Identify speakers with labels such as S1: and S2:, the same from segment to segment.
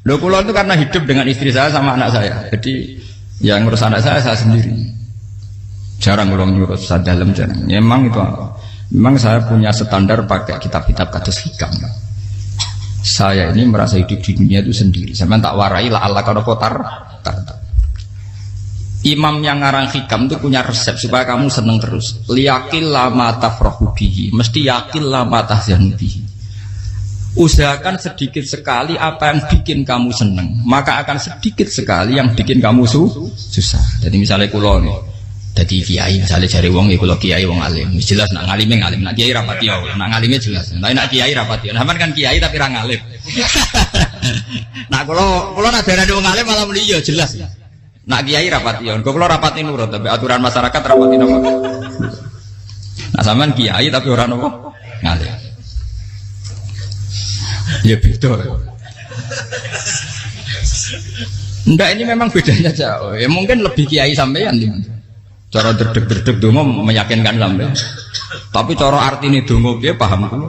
S1: Loh kula itu karena hidup dengan istri saya sama anak saya. Jadi yang ngurus anak saya sendiri. Jarang kula ngurus dalam jarang. Ya, memang itu memang saya punya standar pakai kitab-kitab kados hikam. Saya ini merasa hidup di dunia itu sendiri. Sampeyan tak warai la Allah kana kotar. Imam yang ngarang hikam itu punya resep supaya kamu seneng terus. Liyakil lama tafrahu bihi, mesti yakin lama tahzanu bihi. Usahakan sedikit sekali apa yang bikin kamu seneng, maka akan sedikit sekali yang bikin kamu susah. Jadi misalnya kulo nih, jadi kiai misalnya cari wong, kulo kiai wong alim, jelas nak ngalimnya ngalim, nak kiai rapati ya, nak ngalimnya jelas. Tapi nak kiai rapati, nah kan kiai tapi orang ngalim. Nah kulo nak darah wong alim malah beliau jelas. Nak kiai rapati ya, kalau rapati nurut, tapi aturan masyarakat rapati nama. Nah sampean kiai tapi orang apa? Ngalim. Ya beda. Ndak ini memang bedanya jauh. Ya mungkin lebih kiai sampean cara derdek-derdek dongo meyakinkan sampean. Tapi cara artine dongo piye paham kulo.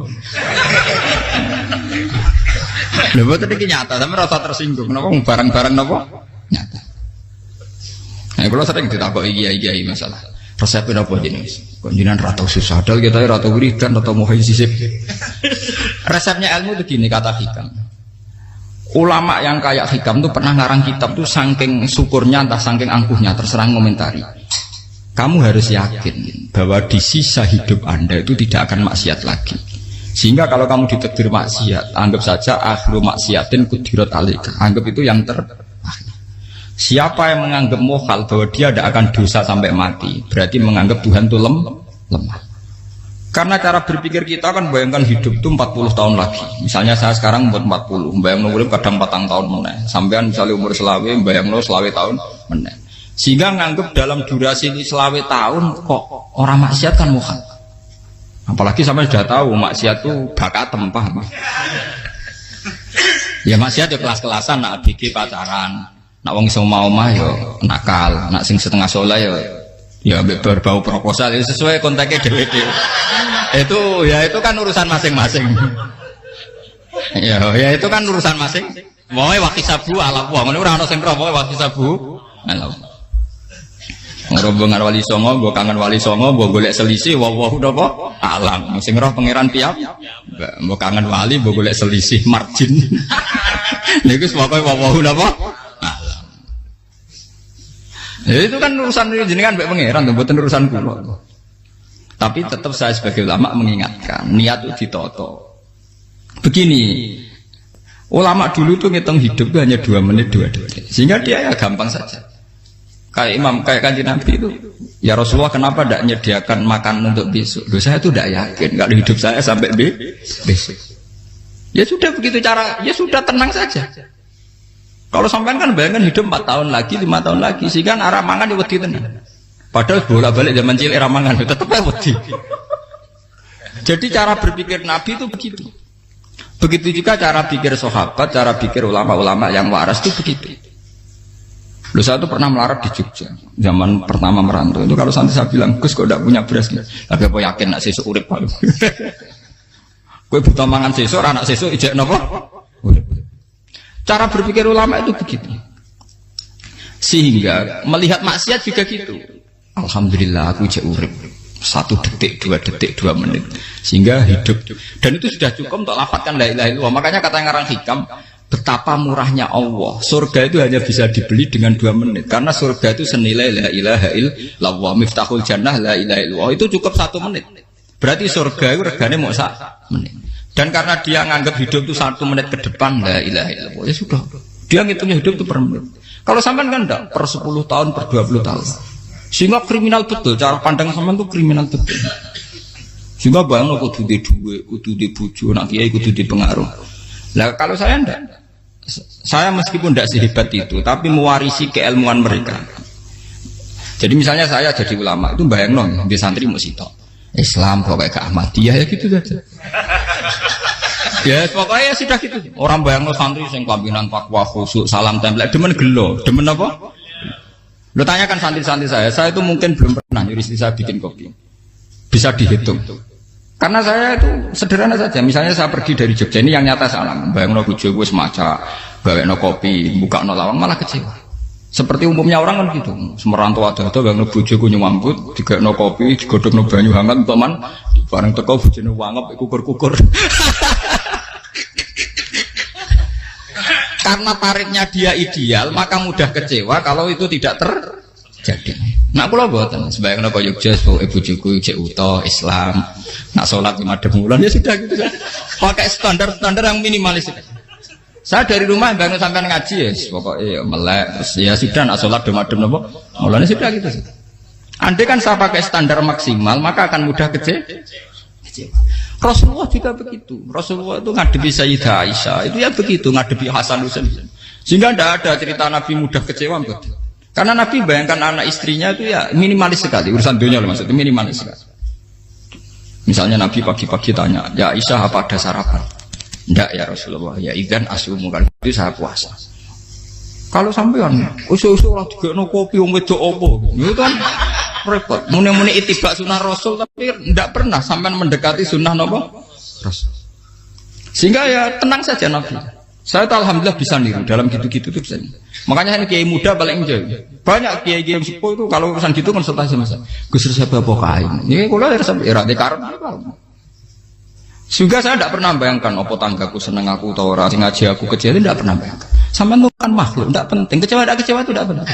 S1: Lha boten iki nyata, sampe rasa tersinggung. Napa barang-barang napa? Nyata. Nah, kalau sering ditakoki kiai-kiai masalah resepnya apa jenis? Konjinan ratau susah, padahal kita ratau wiridan, ratau mohon sisip. Resepnya ilmu itu gini kata hikam. Ulama yang kayak hikam tuh pernah ngarang kitab tuh saking syukurnya, entah saking angkuhnya, terserah ngomentari. Kamu harus yakin bahwa di sisa hidup Anda itu tidak akan maksiat lagi. Sehingga kalau kamu ditakdir maksiat, anggap saja akhlu maksiatin kudirat alika. Anggap itu yang Siapa yang menganggap mohal bahwa dia tidak akan dosa sampai mati, berarti menganggap Tuhan itu lemah. Karena cara berpikir kita kan bayangkan hidup itu 40 tahun lagi. Misalnya saya sekarang umur 40, bayang umur kadang 4 tahun meneh. Sampean misalnya umur selawe, bayang selawe tahun meneh. Sehingga menganggap dalam durasi selawe tahun kok orang maksiat kan mohal. Apalagi sampai sudah tahu maksiat itu bakat tempah. Ya maksiat ya kelas-kelasan, nak bikin pacaran. Nak wong iso omah yo nakal, nak sing setengah soleh ya berbau proposal ya sesuai kontaknya DWD. Itu kan urusan masing-masing. Ya itu kan urusan masing. Wae waktu sabu ala wong ngene ora ana sing roh wae waktu sabu. Ala. Ngrobongan wali songo, mbok kangen wali songo, mbok golek selisih wae napa? Alam. Sing roh pangeran piyap. Mbok kangen wali, mbok golek selisih margin. Niku pokoke wae napa? Ya, itu kan urusan jenengan mbek pangeran, mboten urusan kula. Tapi tetap saya sebagai ulama mengingatkan, niat itu ditoto. Begini, ulama dulu tuh ngitung hidup itu hanya 2 menit 2 detik. Sehingga dia ya gampang saja. Kayak Imam, kayak Kanjeng Nabi itu, ya Rasulullah kenapa tidak menyediakan makan untuk besok? Loh, saya itu tidak yakin kalau hidup saya sampai besok. Ya sudah begitu cara, ya sudah tenang saja. Kalau sampean kan bayangkan hidup 4 tahun lagi, 5 tahun lagi, sehingga arah mangan ya wedi tenan. Padahal bolak-balik zaman cilik arah mangan tetap ya wedi. Jadi cara berpikir Nabi itu begitu. Begitu juga cara pikir sahabat, cara pikir ulama-ulama yang waras itu begitu. Lu saya itu pernah melarat di Jogja, zaman pertama merantau itu kalau santai saya bilang, Gus kok tidak punya beras nih? Tapi apa yakin nak sesuk urip Pak? Kowe buta mangan sesuk, anak sesuk ijek napa? Cara berpikir ulama itu begitu. Sehingga melihat maksiat juga gitu. Alhamdulillah aku ijek urip 1 detik, 2 detik, 2 menit. Sehingga hidup. Dan itu sudah cukup untuk lafadzkan la ilaha illallah. Makanya kata yang ngarang hikam, betapa murahnya Allah. Surga itu hanya bisa dibeli dengan 2 menit. Karena surga itu senilai la ilaha illallah. Miftahul jannah la ilaha illallah. Itu cukup 1 menit. Berarti surga itu regane mau 1 menit. Dan karena dia nganggap hidup itu 1 menit ke depan, la ilaha illallah, ya sudah. Dia ngitungnya hidup itu per menit. Kalau sampean kan enggak, per 10 tahun, per 20 tahun. Sehingga kriminal betul, cara pandang sampean itu kriminal betul. Sehingga bayang kudu di duwe, kudu di bojo, nak kiai kudu di pengaruh. Lah kalau saya enggak. Saya meskipun enggak sehebat itu, tapi mewarisi keilmuan mereka. Jadi misalnya saya jadi ulama, itu bayang di santri mau sitok. Islam pokoknya ke Ahmadiyah ya gitu saja. Ya pokoknya ya sudah gitu. Orang bayang lo santri sing pampinan takwa khusyuk salam tempel demen gelo, demen apa? Lo tanyakan santri-santri saya itu mungkin belum pernah nyuruh istri saya bikin kopi. Bisa dihitung. Karena saya itu sederhana saja. Misalnya saya pergi dari Jogja ini yang nyata salam. Bayang lo bojo gue semaca gawekno kopi, bukakno lawang malah kecewa. Seperti umumnya orang kan gitu. Semerantau ada gawekno bojoku nyuambut, digawekno kopi, digodhogno banyu hangat teman, bareng teko bojone wangep kukur-kukur. Karena tarifnya dia ideal, maka mudah kecewa kalau itu tidak terjadi. Nak kula mboten, sebayangno kaya Jogja, bojoku cek utuh Islam. Nak salat di madhep wulan ya sudah gitu. Pakai standar-standar yang minimalis. Saya dari rumah bangun sampai ngaji ya, pokoknya melek, ya sudah nak salat di madhep napa? Mulane sudah gitu. Andai kan saya pakai standar maksimal, maka akan mudah kecewa. Rasulullah juga begitu. Rasulullah itu ngadepi Sayyidah Aisyah, itu ya begitu, ngadepi Hasan Husain. Sehingga tidak ada cerita Nabi mudah kecewa, betul. Karena Nabi bayangkan anak istrinya itu ya minimalis sekali, urusan dunia loh maksudnya minimalis sekali. Misalnya Nabi pagi-pagi tanya, ya Aisyah apa ada sarapan? Tidak ya Rasulullah, ya idzan asumu, kan itu saya puasa. Kalau sampean usul-usul lah digekno kopi wong wedok apa, itu kan repot. Muni-muni itibak sunnah Rasul tapi tidak pernah sampean mendekati sunnah napa Rasul. Sehingga ya tenang saja Nabi. Saya tahu alhamdulillah bisa niru dalam gitu-gitu itu bisa. Makanya ini kiai muda paling enjoy. Banyak kiai-kiai sepuh itu kalau urusan gitu konsultasi sama saya. Gus resep apa kain? Ini kalau resep era dekarep. Juga saya tidak pernah bayangkan apa tanggaku seneng aku atau orang ngaji aku kecewa, tidak pernah bayangkan. Sampai itu kan makhluk, tidak penting. Kecewa tidak kecewa itu tidak benar.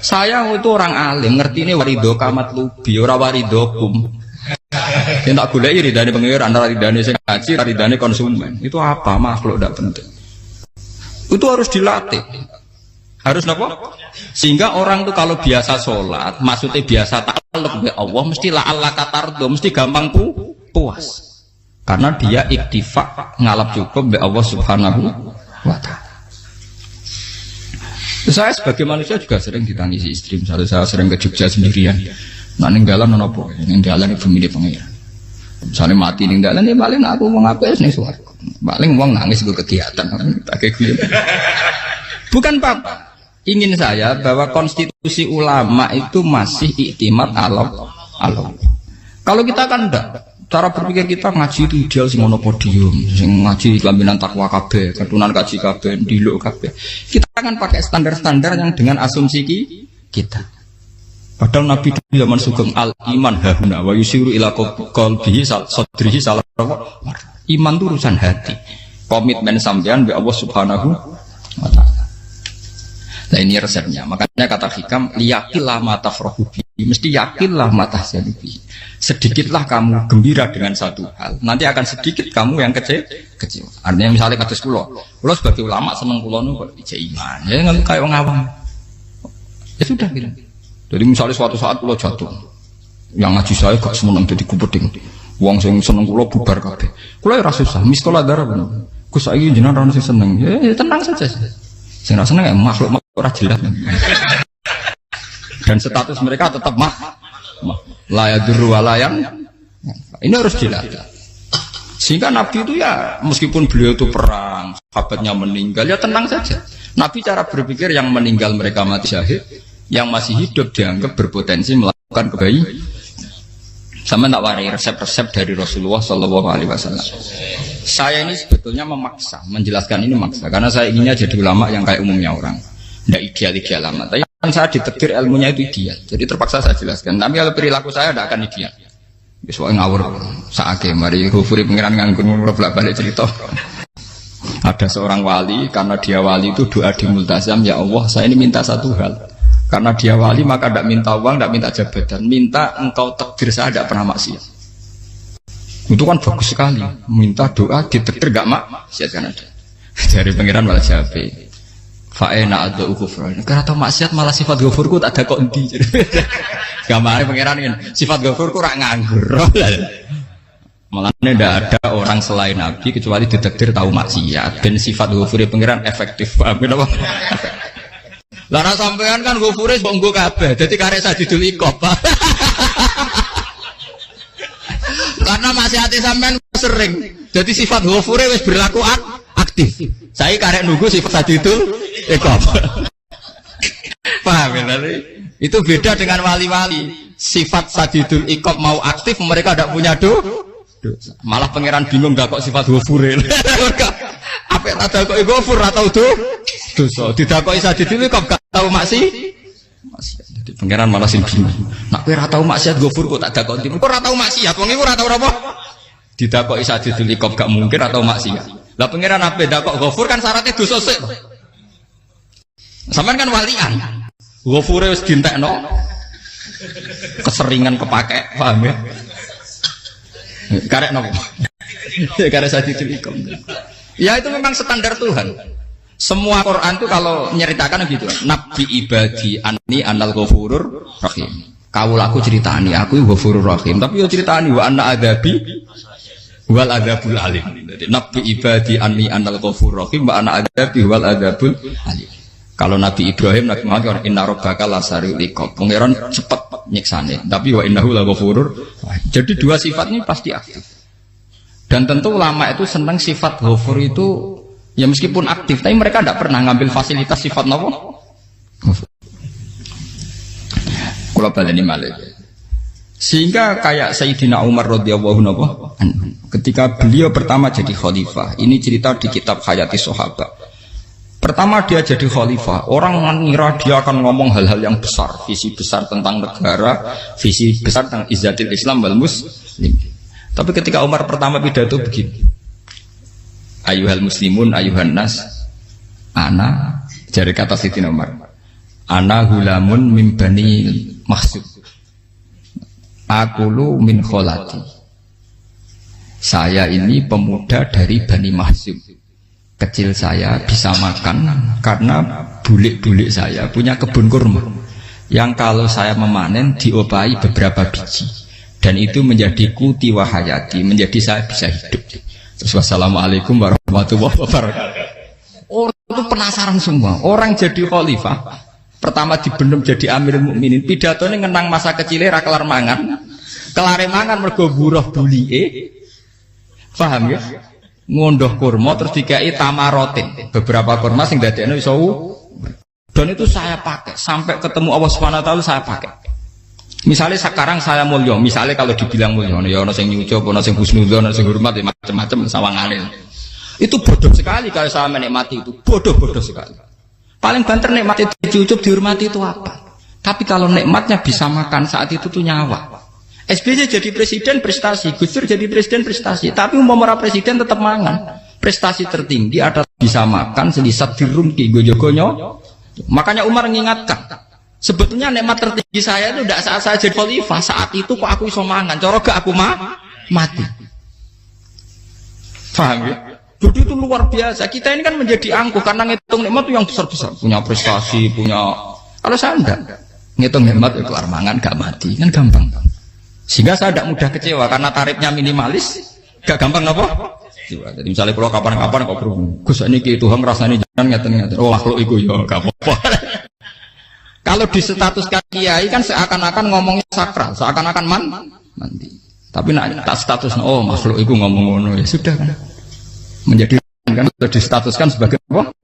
S1: Saya itu orang alim, ngerti ini warido kamat lubi, ora waridokum. Yang tak boleh ridane pengiran, antara ridane sing ngaji, ridane konsumen. Itu apa? Makhluk tidak penting. Itu harus dilatih. Harus apa? Sehingga orang itu kalau biasa sholat, maksudnya biasa ta'alluq bi Allah, mesti la'alla katardo, mesti gampang puas. Karena dia iktifak ngalap cukup bi Allah Subhanahu wa ta'ala. Saya sebagai manusia juga sering ditangisi istri. Misalnya saya sering ke Jogja sendirian. Nah ninggalan nopo, ninggalan itu milih pengiran. Misalnya mati ninggalan ya paling aku mau ngapain nih suaraku. Paling uang nangis gue kegiatan. Bukan apa. Ingin saya bahwa konstitusi ulama itu masih iktimat Allah. Kalau kita kan enggak. Cara berpikir kita ngaji itu ideal sing ono podium, sing ngaji kelaminan takwa kabeh, ketunan kaji kabeh, ndiluk kabeh. Kita akan pakai standar-standar yang dengan asumsi kita. Padahal Nabi zaman sugeng al iman hahuna wa yusiru ila qalbihi sadrihi salah. Iman itu urusan hati. Komitmen sampean be Allah Subhanahu wa taala. Nah ini resepnya. Makanya kata hikam yakinlah mata frohubi, mesti yakinlah mata selibi. Sedikitlah kamu gembira dengan satu hal, nanti akan sedikit kamu yang kecewa. Artinya misalnya kata kulo sebagai ulama seneng kulo nu kok iman, ya nggak kayak orang awam. Ya sudah gitu. Jadi misalnya suatu saat kulo jatuh, yang ngaji saya gak semenang jadi kubeding, uang yang seneng kulo bubar kabeh. Kulo ya susah, miskola darah bener. Gus saya jenengan orang sing seneng, ya tenang saja. Sing seneng ya makhluk ora jelas. Dan status mereka tetap layaduru walayang. Ini harus dilatih. Sehingga Nabi itu ya meskipun beliau itu perang, sahabatnya meninggal, ya tenang saja. Nabi cara berpikir yang meninggal mereka mati syahid, yang masih hidup dianggap berpotensi melakukan kebaikan. Sama tak warai resep-resep dari Rasulullah Shallallahu Alaihi Wasallam. Saya ini sebetulnya memaksa, menjelaskan ini maksa, karena saya inginnya jadi ulama yang kayak umumnya orang, tidak ideal amat. Tapi kan saya ditakdir ilmunya itu ideal, jadi terpaksa saya jelaskan. Tapi kalau perilaku saya tidak akan ideal. Soalnya ngawur, saake mari hufuri pengiran nganggur bolak balik cerita. Ada seorang wali, karena dia wali itu doa di multazam, ya Allah saya ini minta satu hal. Karena dia wali maka tidak minta uang, tidak minta jabatan, minta engkau takdir saya tidak pernah maksiat. Itu kan bagus sekali, minta doa ditakdir gak maksiat kan ada. Dari pengiran malah jabe. Fa'ena ada ukufran. Karena tahu maksiat malah sifat ghafurku tak ada konti. Gambarnya pengiran ini sifat ghafurku rak nganggur. Malah tidak ada orang selain Nabi kecuali ditakdir tahu maksiat dan sifat ghafurnya pengiran efektif. Paham apa? Lara sampean kan ghafure mbok kabeh. Dadi karek sajidul iqab. Karena maksiate sampean sering. Jadi sifat ghafure wis berlaku aktif. Saya karek nunggu sifat sajidul iqab. Paham ya? Itu beda dengan wali-wali. Sifat sajidul iqab mau aktif, mereka tidak punya dosa. Malah pangeran bingung gak kok sifat ghafure. Apik tak dakoki ghafur ora tau dosa. Didakoki sadidil kok gak tau maksiat. Jadi pangeran malah sing bingung. Nak kowe ora tau maksiat ghafur kok tak dakoki. Kok ora tau maksiat wong iku ora tau apa? Didakoki sadidil kok gak mungkin atau maksiat. Lah pangeran ape dakok ghafur kan syaratnya dosa sik. Sampeyan kan walian. Ghafure wis dientekno. Keseringan kepake, paham ya? Karek nopo? Karek sadidil ikom. Ya itu memang standar Tuhan. Semua Quran itu kalau menyeritakan gitu. Nabi ibadi anni anal ghafurur rahim. Kawulaku ceritani aku ghafurur rahim, tapi yo ceritani wa anna adabi wal adabul alim. Jadi Nabi ibadi anni anal ghafurur rahim wa anna adabi wal adabul alim. Kalau Nabi Ibrahim, Nabi Muhammad inna rabbaka lasariul iqab. Pangeran cepat nyiksane, tapi wa innahu laghafurur. Jadi dua sifat ini pasti aktif. Dan tentu ulama itu senang sifat ghafur itu ya meskipun aktif, tapi mereka tidak pernah ngambil fasilitas sifat nopo. Kula baleni malih. Sehingga kayak Sayyidina Umar radhiyallahu anhu ketika beliau pertama jadi khalifah, ini cerita di kitab Hayati Sahabat. Pertama dia jadi khalifah, orang mengira dia akan ngomong hal-hal yang besar, visi besar tentang negara, visi besar tentang izzatil Islam wal muslim. Tapi ketika Umar pertama pidato begini, ayuhal muslimun ayuhan nas, ana, jari kata Sayyidina Umar, ana hulamun min bani Mahsud, akulu min kholati, saya ini pemuda dari Bani Mahsud. Kecil saya bisa makan karena bulik-bulik saya punya kebun kurma yang kalau saya memanen diopahi beberapa biji dan itu menjadi kuti wahayati, menjadi saya bisa hidup. Terus wassalamualaikum warahmatullahi wabarakatuh. Orang itu penasaran semua. Orang jadi khalifah pertama dibendem jadi Amirul Mukminin, pidatonya ngenang masa kecilnya ra kelar mangan, kelare mangan mergo buruh bulike. Paham ya? Ngondoh kurma terus dikai tamarotin, beberapa kurma sing dadekno iso dan itu saya pakai sampai ketemu Allah Subhanahu wa taala saya pakai. Misalnya sekarang saya mulya, misalnya kalau dibilang mulya ya ana sing nyucup, ana sing husnudzon, ana sing hormat macam-macam sawangane. Itu bodoh sekali kalau saya menikmati itu, bodoh sekali. Paling banter nikmati dicucup dihormati itu apa? Tapi kalau nikmatnya bisa makan saat itu tuh nyawa. SBY jadi presiden prestasi, Gus Dur jadi presiden prestasi, tapi umpama presiden tetap mangan. Prestasi tertinggi ada bisa makan selisat dirumki gojogonyo. Makanya Umar mengingatkan, sebetulnya nikmat tertinggi saya itu tidak saat saya jadi khalifah, saat itu kok aku iso mangan, cara gak aku mati. Paham ya? Jadi itu luar biasa. Kita ini kan menjadi angkuh karena ngitung nikmat itu yang besar-besar, punya prestasi, punya. Kalau saya enggak, ngitung nikmat itu kelar mangan gak mati, kan gampang. Sehingga saya tidak mudah kecewa karena tarifnya minimalis, gak gampang apa? Jadi misalnya kalau kapan-kapan kok berhubung, Gus ini Tuhan rasanya jangan ngeten-ngeten. Oh makhluk itu ya gak apa-apa. Kalau distatuskan kiai kan seakan-akan ngomongnya sakral, seakan-akan mandi. Tapi nak tak status, oh makhluk itu ngomong-ngomong ya sudah kan. Menjadi kan sudah distatuskan sebagai apa?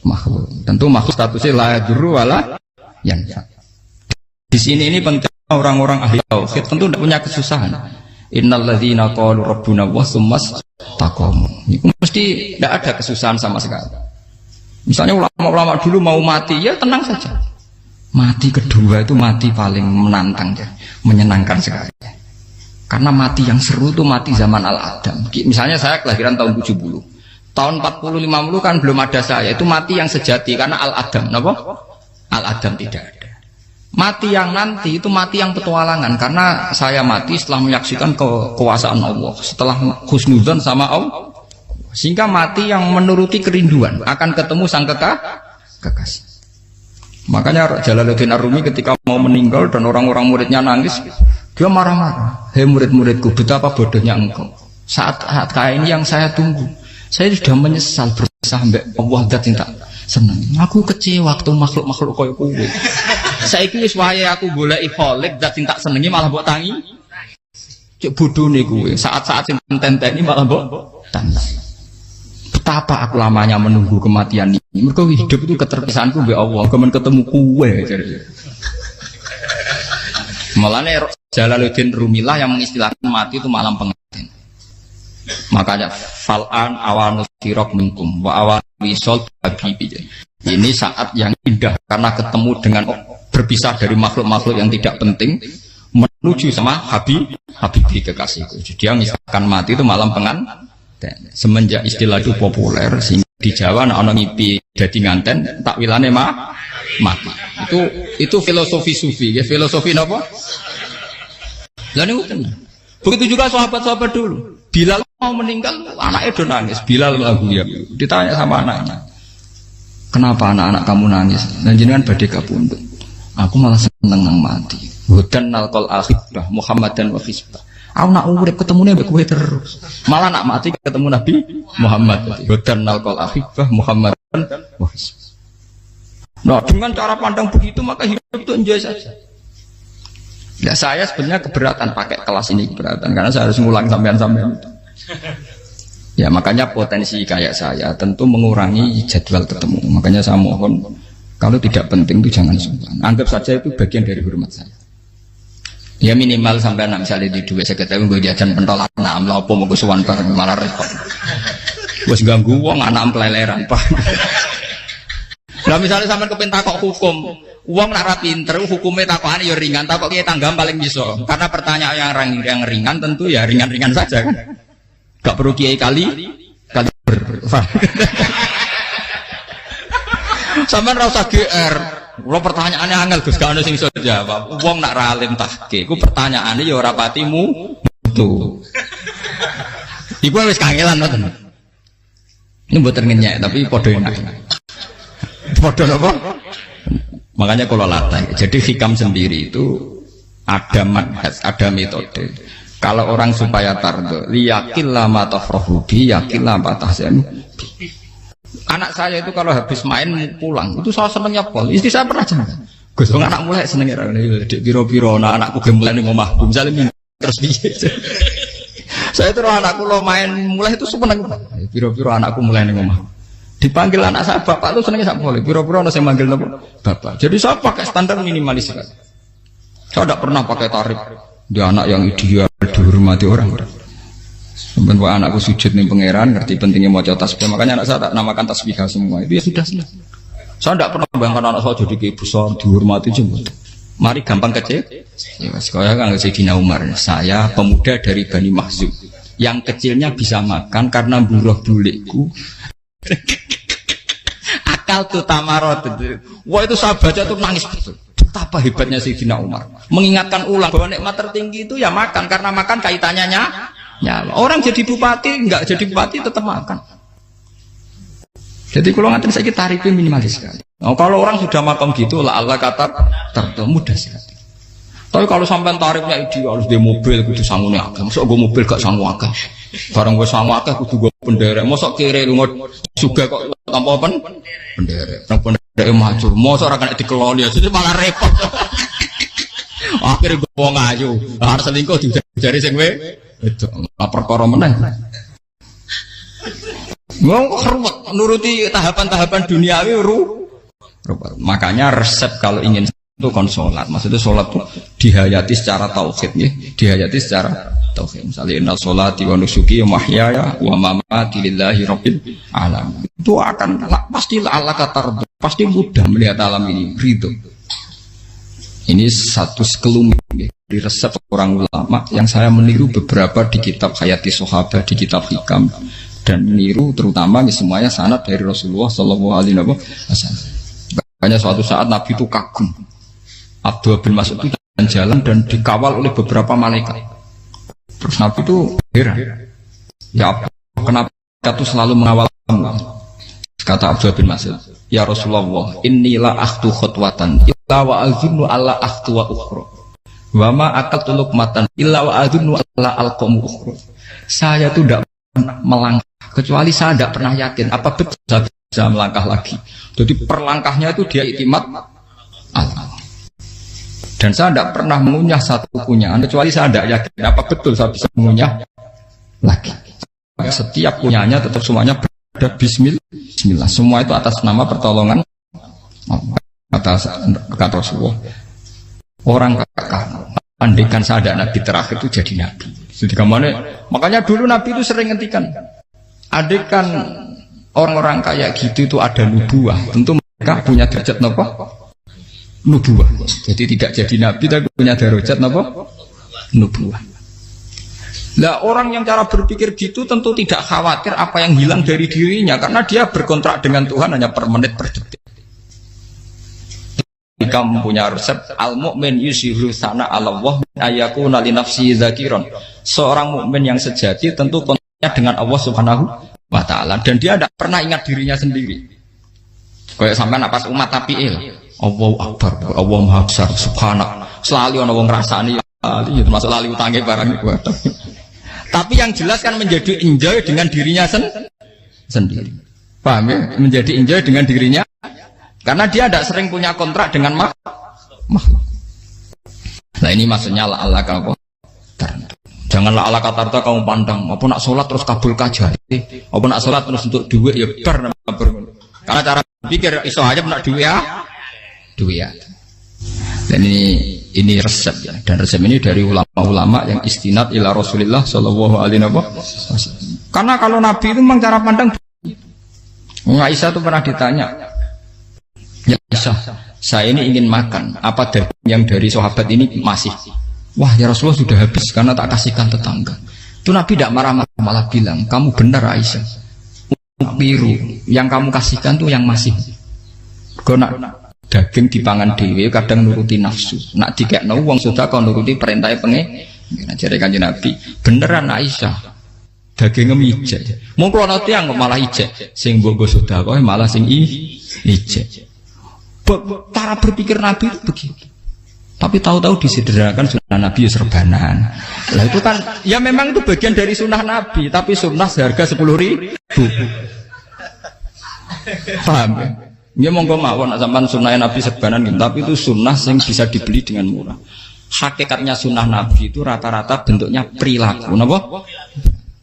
S1: Makhluk. Tentu makhluk statusnya la yadurru wala yanfa. Di sini ini penting. Orang-orang ahli tauhid tentu tidak punya kesusahan. Innalladzina qalu rabbuna wa tsummas taqamu. Itu mesti tidak ada kesusahan sama sekali. Misalnya ulama-ulama dulu mau mati ya tenang saja. Mati kedua itu mati paling menantang ya, menyenangkan sekali. Karena mati yang seru itu mati zaman Al-Adam. Misalnya saya kelahiran tahun 70. Tahun 40-50 kan belum ada saya. Itu mati yang sejati karena Al-Adam. Kenapa? Al-Adam tidak ada. Mati yang nanti itu mati yang petualangan karena saya mati setelah menyaksikan kekuasaan Allah, setelah husnudzon sama Allah, sehingga mati yang menuruti kerinduan akan ketemu sang kekasih. Makanya Jalaluddin Ar-Rumi ketika mau meninggal dan orang-orang muridnya nangis, dia marah-marah. Hei murid-muridku, betapa bodohnya engkau. Saat kayak ini yang saya tunggu, saya sudah menyesal berusaha sampai Allah dat tak senang. Aku kecewa waktu makhluk-makhluk koyo kowe. Saiki wis wayahe aku goleki kholik dat tak senengi malah mbok tangi. Cek bodone kowe. Saat-saat sing tenteni malah mbok tangi. Betapa aku lamanya menunggu kematian ini. Mergo hidup itu keterpisahanku mbek Allah, kemen ketemu kowe. Malane Jalaluddin Rumilah yang mengistilahkan mati itu malam pengantin. Makanya fal'an awanus sirok minkum wa awan wisol habibi. Ini saat yang indah karena ketemu dengan berpisah dari makhluk-makhluk yang tidak penting menuju sama habibi kekasihku. Jadi dia misalkan mati itu malam pengantin. Semenjak istilah itu populer sehingga di Jawa ana ngipi dadi nganten takwilane mati. Itu filosofi sufi, ya filosofi napa? Lah niku tenan. Begitu juga sahabat-sahabat dulu. Bilal mau meninggal, anaknya udah nangis. Bilal lagu ya. Ditanya sama anaknya, kenapa anak-anak kamu nangis? Dan jenengan badhe kapundhut. Aku malah seneng nang mati. Hudan nalqal akhibah Muhammadan wa hisbah. Aku nak urip ketemune mbek kowe terus. Malah nak mati ketemu Nabi Muhammad. Hudan nalqal akhibah Muhammadan wa hisbah. Nah, dengan cara pandang begitu maka hidup itu enjoy saja. Ya saya sebenarnya keberatan pakai kelas ini, keberatan karena saya harus ngulang sampean-sampean itu. Ya makanya potensi kayak saya tentu mengurangi jadwal ketemu. Makanya saya mohon kalau tidak penting itu jangan sungkan. Anggap saja itu bagian dari hormat saya. Ya minimal sampai misalnya di duit saya ketahui gue jajan pentolan lah apa mau gue suwan bareng malah repot. Gue ganggu uang anak peleleran pak. Nah misalnya sampai kepentak kok hukum, uang nak pinter, hukumnya takokan ya ringan, takok kita tanggam paling bisa. Karena pertanyaan yang ringan tentu ya ringan-ringan saja kan. Gak perlu kiai kali ber. Sampai rasa GR. Kalau pertanyaannya angel Gus gak ono sing iso jawab. Uang nak ralim tahke, ku pertanyaannya ya ora patimu tuh. Iku wis kangelan ngoten. Ini mboten ngenyek tapi padha enak. Bodoh apa? Makanya kalau latih. Jadi hikam sendiri itu ada manhaj, ada metode. Kalau orang supaya tardo, liyakil lama tafrohubi, yakil lama tahsen. Anak saya itu kalau habis main pulang, itu saya senengnya pol. Istri saya pernah jangan. Gus, anak mulai senengnya. Dek biro-biro, anakku mulai nih ngomah. Misalnya terus biasa. Saya terus anakku lo main mulai itu seneng. Biro-biro anakku mulai nih ngomah. Dipanggil anak saya bapak itu senengnya sak boleh. Piro-piro ana sing manggil bapak. Jadi saya pakai standar minimalis. Saya tidak pernah pakai tarif. Dia anak yang ideal dihormati orang. Sampai anakku sujud nih pangeran, ngerti pentingnya mau tasbih. Makanya anak saya tak namakan tasbih semua. Itu ya sudah selesai. Saya tidak pernah bayangkan anak saya jadi kayak besar dihormati jemput. Mari gampang kecil. Ya, sekolah kan Sayyidina Umar. Saya pemuda dari Bani Mahzum. Yang kecilnya bisa makan karena buruh bulikku. Akal tuh tamarot itu. Wah itu saya baca tuh nangis betul. Betapa hebatnya Sayyidina Umar. Mengingatkan ulang bahwa nikmat tertinggi itu ya makan karena makan kaitannya nyala. Orang jadi bupati enggak jadi bupati tetap makan. Jadi kalau ngantin saya tarifnya minimalis sekali. Oh, kalau orang sudah makan gitu lah Allah kata tertemu mudah sekali. Tapi kalau sampai tarifnya ideal harus di mobil kudu sangune akeh. Mosok gue mobil gak sangu akeh. Barang gue sangu akeh kudu gue penderek. Mosok kere lunga juga kok tanpa penderek. Nang penderek macur. Mosok ora kena dikeloli jadi malah repot. Akhirnya gue wong ayu. Harus selingkuh dijari sing we. Itu perkara meneh. Wong ruwet nuruti tahapan-tahapan duniawi Makanya resep kalau ingin itu kon sholat, maksudnya sholat itu dihayati secara tauhid ya, dihayati secara tauhid. Misalnya inna sholati wa nusuki wa mahyaya wa mamati lillahi rabbil alamin. Itu akan pasti Allah katar, pasti mudah melihat alam ini ridho. Ini satu sekelumit ya, di resep orang ulama yang saya meniru beberapa di kitab Hayati Sahabat, di kitab Hikam, dan meniru terutama semuanya sanad dari Rasulullah Shallallahu Alaihi Wasallam. Makanya suatu saat Nabi itu kagum. Abdullah bin Mas'ud itu jalan dan dikawal oleh beberapa malaikat. Terus Nabi itu heran. Ya kenapa itu selalu mengawal kamu? Kata Abdullah bin Mas'ud, ya Rasulullah, inilah akhtu khutwatan illa wa azunnu alla akhtu wa ukhra. Wa ma akaltu luqmatan illa wa azunnu alla alqamu ukhra. Saya itu tidak pernah melangkah kecuali saya tidak pernah yakin apa betul saya bisa melangkah lagi. Jadi perlangkahnya itu dia iktimat Allah. Dan saya tidak pernah mengunyah satu kunyahan kecuali saya tidak yakin apa betul saya bisa mengunyah lagi. Setiap kunyahnya tetap semuanya berada Bismillah. Semua itu atas nama pertolongan atas kata Rasulullah. Orang kakak, andaikan saya ada nabi terakhir itu jadi nabi. Jadi kemana? Makanya dulu Nabi itu sering ngendikan, adekan orang-orang kayak gitu itu ada nubuah, tentu mereka punya derajat napa? Nubuah. Jadi tidak jadi Nabi tapi punya derajat napa? Nubuah. Lah orang yang cara berpikir gitu tentu tidak khawatir apa yang hilang dari dirinya, karena dia berkontrak dengan Tuhan hanya per menit per detik. Jika mempunyai resep al-mu'min yusiru sana Allah ayakuna li nafsi dzakiron. Seorang mukmin yang sejati tentu kontaknya dengan Allah Subhanahu wa taala dan dia tidak pernah ingat dirinya sendiri. Kayak sampai napas umat tapi Allahu Akbar, Allah Maha Besar, subhanak. Selalu ana wong ngrasani termasuk lali utange barang iku. Tapi yang jelas kan menjadi enjoy dengan dirinya sendiri. Paham ya? Menjadi enjoy dengan dirinya karena dia tidak sering punya kontrak dengan makhluk. Nah ini maksudnya ala kamu. Janganlah ala katarta kamu pandang. Apa nak sholat terus kabul kajati. Apa nak sholat terus untuk duit ya bar. Karena cara pikir iso aja nak duit ya. Dan ini resep ya. Dan resep ini dari ulama-ulama yang istinad ila Rasulullah Shallallahu Alaihi Wasallam. Karena kalau Nabi itu memang cara pandang. Aisyah itu pernah ditanya. Ya Aisyah, saya ini ingin makan. Apa yang dari sahabat ini masih? Wah ya Rasulullah sudah habis karena tak kasihkan tetangga. Itu Nabi tidak marah-marah, malah bilang, kamu benar Aisyah. Biru yang kamu kasihkan tuh yang masih. Kau nak daging dipangan dewe kadang nuruti nafsu. Nak dikekno wong sudah kau nuruti perintahnya pengen. Jadi kanjeng Nabi beneran Aisyah. Daging ijek. Mau kalau nanti yang malah ijek. Sing bogo sudah kau malah sing ijek. Cara berpikir Nabi itu begitu. Tapi tahu-tahu disederhanakan sunnah Nabi serbanan. Lah itu kan ya memang itu bagian dari sunnah Nabi, tapi sunnah seharga 10.000. Paham ya? Ya monggo mawon sampean sunnah Nabi serbanan gitu, tapi itu sunnah yang bisa dibeli dengan murah. Hakikatnya sunnah Nabi itu rata-rata bentuknya perilaku, napa?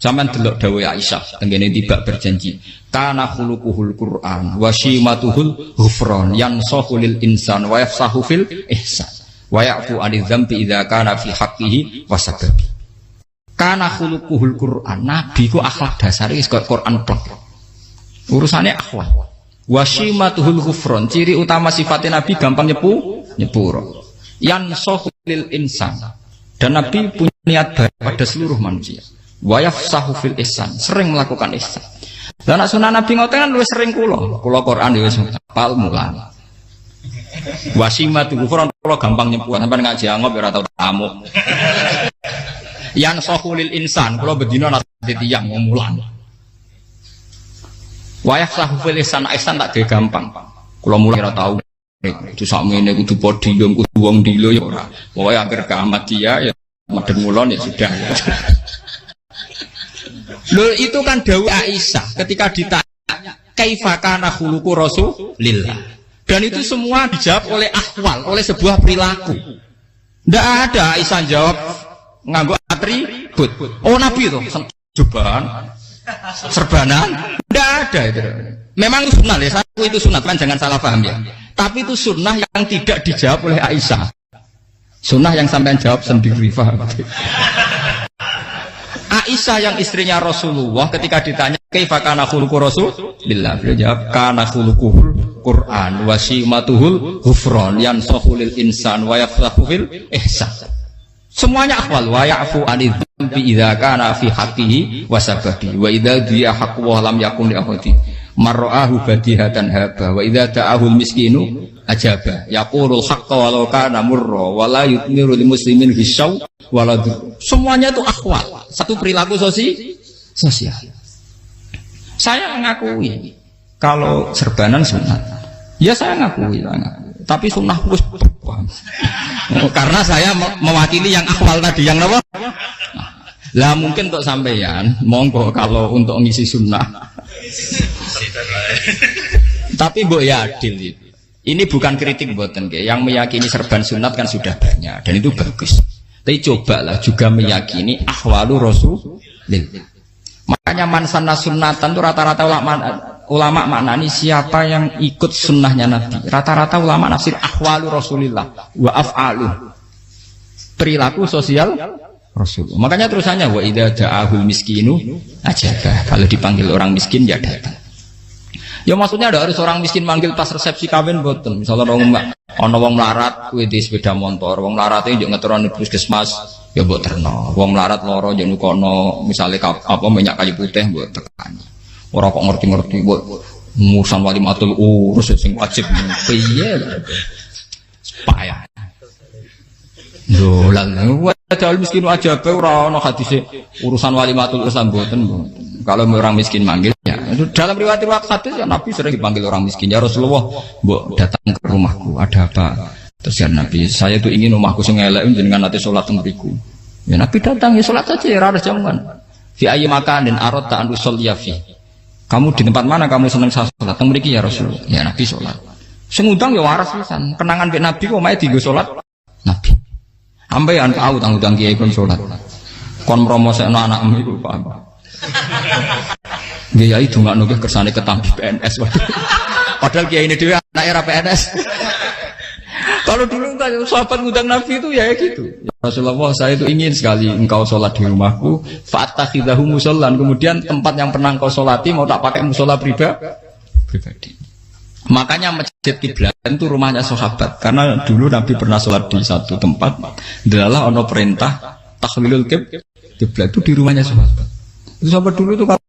S1: Sampeyan delok dawuh Aisyah tengene tiba berjanji kana khuluquhul Qur'an wa shimatuhul ghufran yansahu lil insan wa yafsahu fil ihsan wa ya'fu 'anil dzambi idza kana fi haqqihi wa sababi. Kana khuluquhul Qur'an, Nabi ku akhlak dasare wis kaya Quran plek. Urusane akhlak. Wa shimatuhul ghufran, ciri utama sifatnya Nabi gampang nyepuro. Yansahu lil insan. Dan Nabi punya niat baik pada seluruh manusia. Wa yafsahu fil ihsan, sering melakukan ihsan. Lah nek sunah Nabi ngoten kan luwih sering kula Quran ya wis hafal mulan. Wasimatu kufur kula gampang nyepur sampean ngaji angop ora tau tamu. Yang sahulil insan kula bedina nasi tiyang mulan. Wa yafsahu fil ihsan tak ge gampang. Kula mulan ora tau. Itu sakmene kudu podium kudu wong dilo ya ora. Pokoke akhir kiamat dia ya madhep mulon ya sudah. Loh itu kan dawuh Aisyah ketika ditanya kaifa kana khuluqu Rasulillah. Dan itu semua dijawab oleh ahwal, oleh sebuah perilaku. Tidak ada Aisyah jawab nganggo atribut. Oh Nabi itu serbanan. Tidak ada itu. Memang itu sunnah ya, satu itu sunnah kan jangan salah paham ya. Tapi itu sunnah yang tidak dijawab oleh Aisyah. Sunnah yang sampean jawab sendiri paham. Aisyah yang istrinya Rasulullah ketika ditanya kaifa kana khuluqu Rasulillah, beliau jawab kana khuluquhul Qur'an wa shimatuhul ghufran yansahu lil insan wa yafsahu fil ihsan. Semuanya akhwal wa ya'fu 'anil dzambi idza kana fi haqqihi wa sababi wa idza diya haqqu wa lam yakun li ahadi marra'ahu badihatan haba wa idza ta'ahul miskinu ajaba yaqulul haqqa walau kana murra wa la yutmiru lil muslimin hisau waladur. Semuanya itu akhwal, satu perilaku sosial. Saya mengakui kalau serbanan sunat, ya saya ngakui. Tapi sunnah wis karena saya mewakili yang akhwal tadi, yang apa? Lah mungkin untuk sampeyan, monggo kalau untuk ngisi sunnah. Tapi mbok ya adil. Ini bukan kritik mboten nggih. Yang meyakini serban sunat kan sudah banyak dan itu bagus. Tapi cobalah juga meyakini ahwalu Rasulillah. Makanya mansana sunnatan itu rata-rata ulama maknani siapa yang ikut sunnahnya Nabi. Rata-rata ulama nafsir ahwalu Rasulillah wa af'alu. Perilaku sosial Rasulullah. Makanya terusannya wa idza ja'ahul miskinu ajaba. Kalau dipanggil orang miskin ya datang. Ya maksudnya ada harus orang miskin manggil pas resepsi kawin boten. Misalnya ana wong melarat kuwi di sepeda motor, wong mlarate yo ngeteroni puskesmas ya mbok terno. Wong melarat lara yo nukono misale apa minyak kayu putih mbok tekani. Ora kok ngerti-ngerti mbok musan walimatul urus sing wajib piye. Payah. Dolan padahal miskin aja pe ora ana hadise urusan walimatul urus mboten. Kalau orang miskin manggil ya dalam riwayat hadis ya Nabi sering dipanggil orang miskin. Ya Rasulullah, mbok datang ke rumahku, ada apa? Terus ya Nabi, saya tuh ingin rumahku sing elek jenengan nanti salat teng mriku. Ya Nabi datang ya salat saja ya ora jaman. Fi ayyi makanin aradta an usolliya fi. Kamu di tempat mana kamu seneng salat teng mriki ya Rasulullah. Ya Nabi salat. Sing ngundang ya waras pisan. Kenangan mek Nabi kok mae dienggo salat Nabi. Ambean tahu tanggung kiai kon salat. Kon promosekno anakmu iku paham. Kiai itu nggak nugih kersane ketampi PNS. Padahal kiai ini dia anak era PNS. Kalau dulu sahabat ngundang Nabi itu ya gitu. Ya Rasulullah, saya itu ingin sekali engkau sholat di rumahku. Fatakhidahu musollan. Kemudian tempat yang pernah engkau sholati mau tak pakai musola pribadi. Makanya masjid kiblat itu rumahnya sahabat. Karena dulu Nabi pernah sholat di satu tempat. Adalah ono perintah takhlilul kiblat itu di rumahnya sahabat. Itu sahabat dulu itu kalau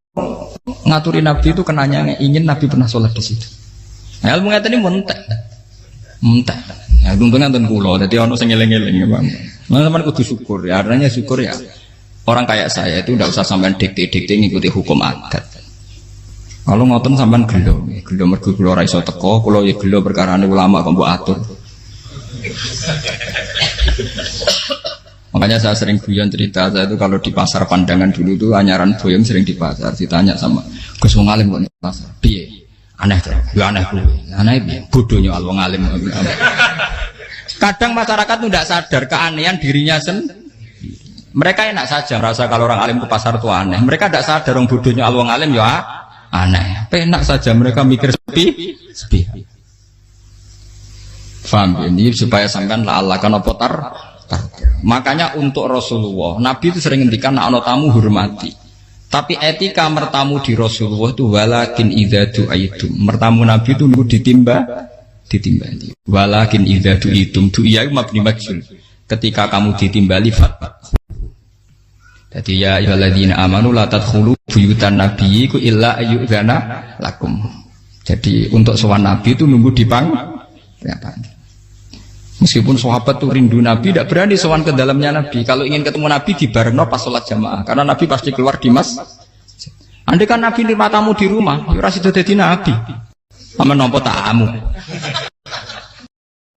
S1: ngaturin Nabi itu kenanya ingin Nabi pernah sholat di situ. Nah, ilmu ngeten ini mentek. Ya untungnya nonton kula, jadi ono sing eling-eling ya, Bang. Nah, teman kudu syukur ya, artinya syukur ya. Orang kayak saya itu tidak usah sampean dikte-dikte ngikuti hukum adat. Kalau ngoten sampean gelo mergo kula ora iso teko, kula ya gelo perkarane ulama kok mbok atur. Makanya saya sering guyon cerita, saya itu kalau di pasar Pandangan dulu tuh anyaran boyong sering di pasar, ditanya sama Gus wong alim kok di pasar. Piye? Aneh tuh. Ya aneh kuwi. Aneh piye? Bodohnya wong alim. Kadang masyarakat tuh tidak sadar keanehan dirinya sendiri. Mereka enak saja merasa kalau orang alim ke pasar itu aneh. Mereka tidak sadar orang bodohnya wong alim ya aneh. Enak saja mereka mikir sepi. Faham ini supaya sampean la Allah kan apa tar. Makanya untuk Rasulullah, Nabi itu sering ngendikan nek ana tamu hormati. Tapi etika mertamu di Rasulullah itu walakin idza du'aitum. Mertamu Nabi itu nunggu ditimbali. Walakin idza du'itum du'iya mabni majhul. Ketika kamu ditimbali fat. Jadi ya ayyuhalladzina amanu la tadkhulu buyutan nabiyyi illa ayyudzana lakum. Jadi untuk sowan Nabi itu nunggu dipang. Meskipun sahabat tuh rindu Nabi, tidak berani sowan ke dalamnya Nabi. Kalau ingin ketemu Nabi di barno pas sholat jamaah, karena Nabi pasti keluar di mas. Andai kan Nabi nerima tamu di rumah, ora sida dadi Nabi. Aman nampa tamu.